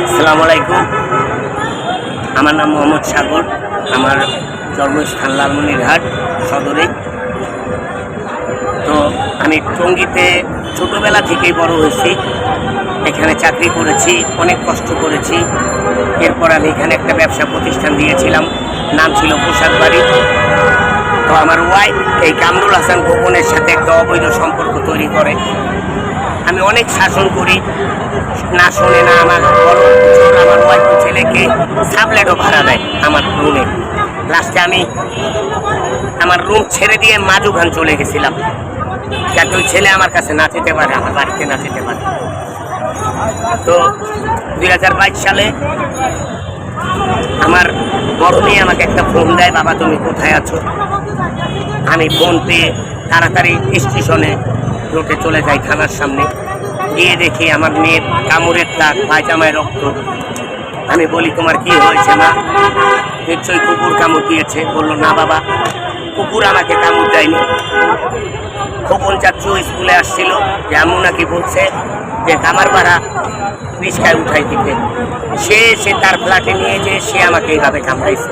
আসসালামু আলাইকুম। আমার নাম মোহাম্মদ সাগর। আমার জন্মস্থান লালমনিরহাট সদরে। তো আমি টঙ্গীতে ছোটোবেলা থেকেই বড় হয়েছি। এখানে চাকরি করেছি, অনেক কষ্ট করেছি। এরপর আমি এখানে একটা ব্যবসা প্রতিষ্ঠান দিয়েছিলাম, নাম ছিল পোশাক বাড়ি। তো আমার ওয়াইফ এই কামরুল হাসান খোকনের সাথে একটা অবৈধ সম্পর্ক তৈরি করে। আমি অনেক শাসন করি, না শোনে না। আমার ওয়াইফ ছেলেকে সাবলেটও ভাড়া দেয় আমার রুমে। লাস্টে আমি আমার রুম ছেড়ে দিয়ে মাজুখান চলে গেছিলাম, যাতে ওই ছেলে আমার কাছে না যেতে পারে, আমার বাড়িতে না যেতে পারে। তো 2022 সালে আমার বড় মেয়ে আমাকে একটা ফোন দেয়, বাবা তুমি কোথায় আছো? আমি ফোন পেয়ে তাড়াতাড়ি স্টেশনে রোডে চলে যাই, থানার সামনে গিয়ে দেখি আমার মেয়ের কামড়ের দাগ, পায়জামায় রক্ত। আমি বলি তোমার কি হয়েছে মা? নিশ্চয়ই কুকুর কামড় দিয়েছে। বললো না বাবা, কুকুর আমাকে কামড় দেয়নি। খোকন চাচ্ছু স্কুলে আসছিল, যে আম্মু নাকি বলছে যে কামার ভাড়া রিস্কায় উঠাই দিতে। সে তার ফ্ল্যাটে নিয়ে যেয়ে সে আমাকে এইভাবে কামড়াইছে।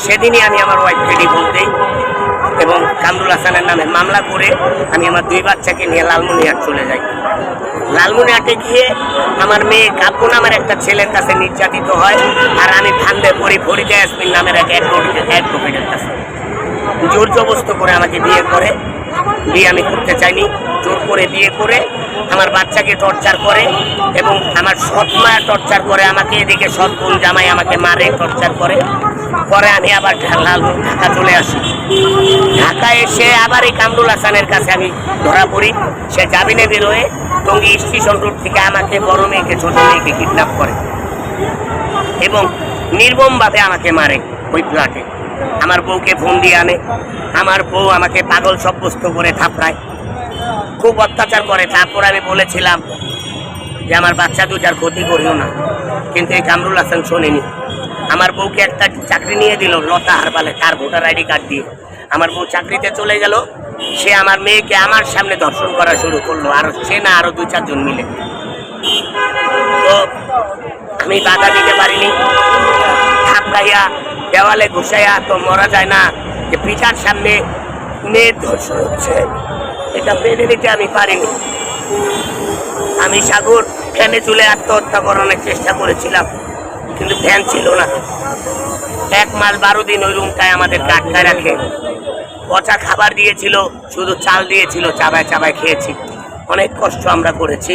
সেদিনই আমি আমার ওয়াইফকে ডিভোর্স দিই এবং কামরুল হাসানের নামে মামলা করে আমি আমার 2 বাচ্চাকে নিয়ে লালমনিরহাট চলে যাই। লালমনিরহাটে গিয়ে আমার মেয়ে কাব্য নামের একটা ছেলের কাছে নির্যাতিত হয়, আর আমি ফান্দে পড়ি ফরিদা ইয়াসমিন নামের এক অ্যাডভোকেটের কাছে। জোর জবরদস্ত করে আমাকে বিয়ে করে। বিয়ে আমি করতে চাইনি, জোর করে বিয়ে করে আমার বাচ্চাকে টর্চার করে এবং আমার সৎ মা টর্চার করে আমাকে। এদিকে সৎ বোন জামাই আমাকে মারে, টর্চার করে। পরে আমি আবার ঢাকা চলে আসি। ঢাকায় এসে আবার এই কামরুল হাসানের কাছে আমি ধরা পড়ি। সে জামিনে বেরোয় টঙ্গী স্টেশন রোড থেকে আমাকে, বড় মেয়েকে, ছোট মেয়েকে কিডন্যাপ করে এবং নির্মমভাবে আমাকে মারে ওই ফ্ল্যাটে। আমার বউকে ফোন দিয়ে আনে, আমার বউ আমাকে পাগল সাব্যস্ত করে থাপড়ায়, খুব অত্যাচার করে। তারপর আমি বলেছিলাম যে আমার বাচ্চা দুটার ক্ষতি করিও না, কিন্তু এই কামরুল হাসান শোনেনি। আমার বউকে একটা চাকরি নিয়ে দিল লতা হারবালে, তার ভোটার আইডি কার্ড দিয়ে। আমার বউ চাকরিতে চলে গেল। সে আমার মেয়েকে আমার সামনে ধর্ষণ করা শুরু করলো, আর সে না আরো 2-4 জন মিলে। তো আমি বাধা দিতে পারিনি। থাপড়াইয়া দেওয়ালে ঘুষাইয়া তো মরা যায় না, যে পিঠার সামনে মেয়ের ধর্ষণ হচ্ছে, এটা মেনে নিতে আমি পারিনি। আমি সাগর ফ্যানে চলে আত্মহত্যা করানোর চেষ্টা করেছিলাম, কিন্তু ফ্যান ছিল না। 1 মাস 12 দিন ওই রুমটায় আমাদেরকে আটকায় রাখে। পচা খাবার দিয়েছিল, শুধু চাল দিয়েছিল, চাবায় চাবায় খেয়েছি। অনেক কষ্ট আমরা করেছি।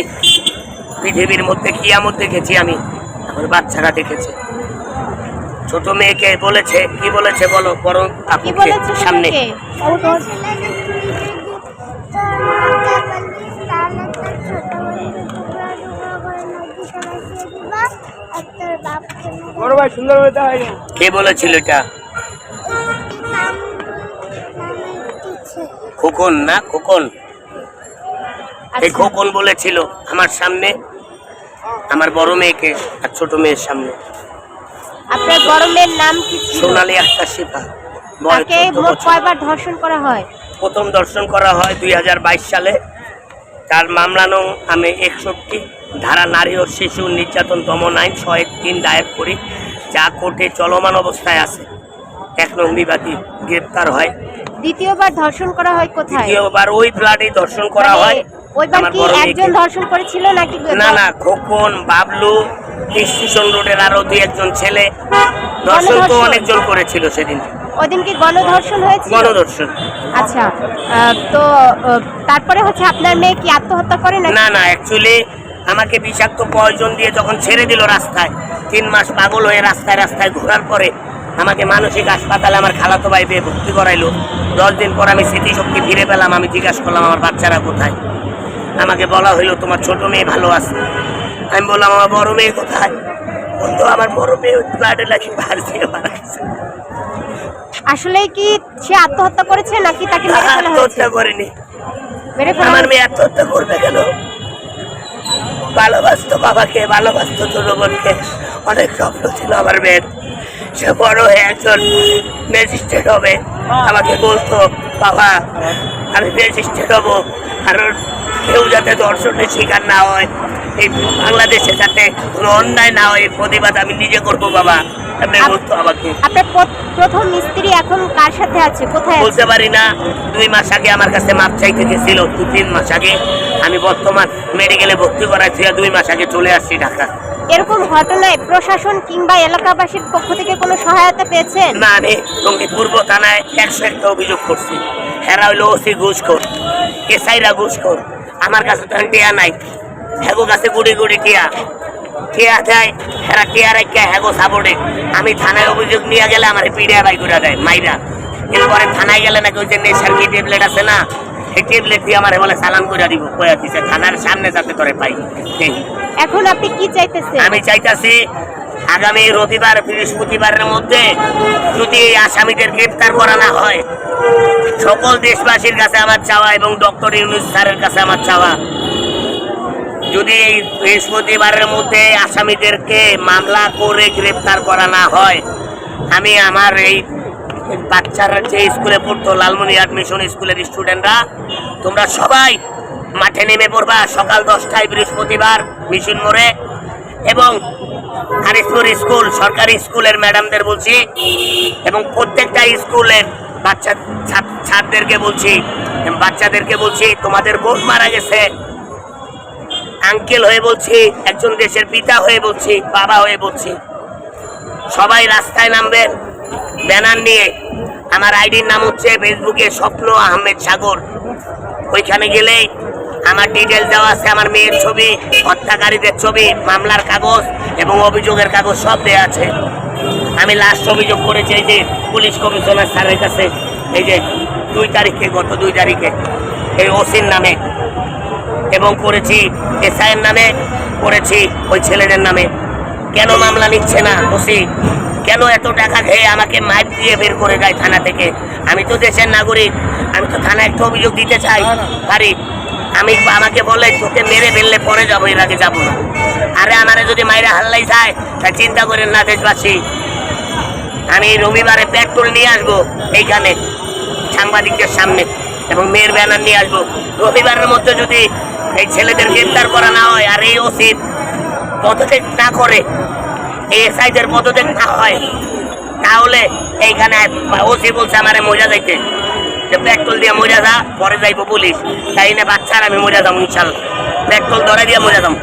পৃথিবীর মধ্যে কিয়ামত দেখেছি আমি, আমার বাচ্চারা দেখেছে। ছোট মেয়েকে বলেছে, কি বলেছে বলো? বড় আপুকে সামনে কে বলেছিল এটা? খোকন না? খোকন, এই খোকন বলেছিল আমার সামনে, আমার বড় মেয়েকে আর ছোট মেয়ের সামনে। আপনার বড় মেয়ের নাম কি ছিল? সোনালী আক্তার শিফা। তাকে মোট কয়বার ধর্ষণ করা হয়? প্রথম ধর্ষণ করা হয় 2022 সালে। তার মামলা নং আমি 61 ধারা নারী ও শিশু নির্যাতন দমন আইন 103 দায়ের করি, যা কোর্টে চলমান অবস্থায় আছে। 1 নং বিবাদী গ্রেপ্তার হয়। দ্বিতীয়বার ধর্ষণ করা হয় কোথায়? দ্বিতীয়বার ওই ফ্ল্যাটে ধর্ষণ করা হয়। ওইবার কি একজন ধর্ষণ করেছিল নাকি? না, খোকন, বাবলু, স্টেশন রোডের আরো 2-1 জন ছেলে ধর্ষণ তো অনেকজন করেছিল সেদিন। ওইদিন কি গণধর্ষণ হয়েছিল? গণধর্ষণ। আচ্ছা, তো তারপরে হচ্ছে আপনার মেয়ে কি আত্মহত্যা করে না? না, অ্যাকচুয়ালি আমাকে বিষাক্ত পয়জন দিয়ে যখন ছেড়ে দিল রাস্তায়, 3 মাস পাগল হয়ে রাস্তায় ঘোরার পরে আমাকে মানসিক হাসপাতালে আমার খালাতো ভাই পেয়ে ভর্তি করাইলো। 10 দিন পর আমি স্মৃতিশক্তি ফিরে পেলাম। আমি জিজ্ঞাসা করলাম আমার বাচ্চারা কোথায়? আমাকে বলা হইলো তোমার ছোট মেয়ে ভালো আছে। আমি বললাম আমার বড় মেয়ে কোথায়? বলতো আমার বড় মেয়ে ফ্ল্যাটে লাগি বাড়ি থেকে মারা গেছে। আসলে কি সে আত্মহত্যা করেছে নাকি তাকে মেরে ফেলা হয়েছে? আত্মহত্যা করেনি। আমার মেয়ে আত্মহত্যা করবে কেন? ভালোবাসতো বাবাকে, ভালোবাসতো ছোট বোনকে, অনেক স্বপ্ন ছিল আমার মেয়ের। সে বড় হয়ে একজন ম্যাজিস্ট্রেট হবে। আমাকে বলতো বাবা আমি ম্যাজিস্ট্রেট হবো, কারণ কেউ যাতে ধর্ষণের শিকার না হয়। এই বাংলাদেশের সাথে কোনো অন্যায় না হয়, এই প্রতিবাদ আমি নিজে করবো বাবা। আপনি বলতো আমাকে, আপনার প্রথম স্ত্রী এখন কার সাথে আছে, কোথায় আছে? বলতে পারি না। 2 মাস আগে আমার কাছে মাপ চাইতে গেছিল, 2-3 মাস আগে। আমি বর্তমান মেডিকেলে ভর্তি করাইছি, 2 মাস আগে চলে আসছি ঢাকা। এরকম ঘটনায় প্রশাসন কিংবা এলাকাবাসীর পক্ষ থেকে কোনো সহায়তা পেয়েছেন? না, আমি টঙ্গী পূর্ব থানায় 101টা অভিযোগ করছি। হেরা হইলো ওসি ঘুষখোর, এসআইরা ঘুষখোর। আমার কাছে তো টিয়া নাই, হেগো কাছে গুড়ি গুড়ি টিয়া দেয়। হেরা টিয়া রাখা হেগো সাপোর্টে। আমি থানায় অভিযোগ নিয়ে গেলে আমার পিড়িয়া বাই করে দেয় মাইরা। এরপরে থানায় গেলে নাকি ওই যে নেশার কি ট্যাবলেট আছে না, এই ট্যাবলেট দিয়ে আমার বলে চালান করে দিব, কয়া দিছে থানার সামনে যাতে তোরে পাই। এখন আপনি কি চাইতেছেন? আমি চাইতাছি আগামী রবিবার বৃহস্পতিবারের মধ্যে যদি এই আসামিদের গ্রেফতার করা না হয়, সকল দেশবাসীর কাছে আমার চাওয়া এবং ডক্টর ইউনূস স্যারের কাছে আমার চাওয়া, যদি এই বৃহস্পতিবারের মধ্যে আসামিদেরকে মামলা করে গ্রেফতার করা না হয়, আমি আমার এই বাচ্চারা যে স্কুলে পড়তো, লালমনিরহাট মিশন স্কুলের স্টুডেন্টরা, তোমরা সবাই মাঠে নেমে পড়বা সকাল 10টায় বৃহস্পতিবার মিশন মোড়ে। এবং হারিসপুর স্কুল সরকারি স্কুলের ম্যাডামদের বলছি এবং প্রত্যেকটা স্কুলের ছাত্রদেরকে বলছি, বাচ্চাদেরকে বলছি, তোমাদের বোন মারা গেছে, আঙ্কেল হয়ে বলছি, একজন দেশের পিতা হয়ে বলছি, বাবা হয়ে বলছি, সবাই রাস্তায় নামবেন ব্যানার নিয়ে। আমার আইডির নাম হচ্ছে ফেসবুকে স্বপ্ন আহমেদ সাগর। ওইখানে গেলেই আমার ডিটেলস দেওয়া আছে, আমার মেয়ের ছবি, হত্যাকারীদের ছবি, মামলার কাগজ এবং অভিযোগের কাগজ সব দেওয়া আছে। আমি লাস্ট অভিযোগ করেছি এই যে পুলিশ কমিশনার স্যারের কাছে, এই যে 2 তারিখে, গত 2 তারিখে এই ওসির নামে, এবং করেছি এসআইয়ের নামে, করেছি ওই ছেলেদের নামে। কেন মামলা নিচ্ছে না ওসি? কেন এত টাকা খেয়ে আমাকে মাইক দিয়ে বের করে দেয় থানা থেকে? আমি তো দেশের নাগরিক, আমি তো থানায় একটা অভিযোগ দিতে চাই পারি। আমাকে বলে তোকে মেরে ফেললে পরে যাবো, এর আগে যাবো না। আরে আমারে যদি মাইরা হাল্লাই যায় তা চিন্তা করেন না দেশবাসী। আমি রবিবারে পেট্রোল নিয়ে আসবো এইখানে সাংবাদিকদের সামনে এবং মেয়ের ব্যানার নিয়ে আসবো। রবিবারের মধ্যে যদি এই ছেলেদের গ্রেফতার করা না হয় আর এই ওসির পদত্যাগ না করে, এই এসআইদের পদত্যাগ না হয়, তাহলে এইখানে ওসি বলছে আমারে মজা যাইতে, যে পেট্রোল দিয়ে মজা যা, পরে যাইবো পুলিশ। তাই না বাচ্চার আমি মজা যাবো ইনশাল্লাহ, পেট্রোল ধরে দিয়ে মজা যাবো।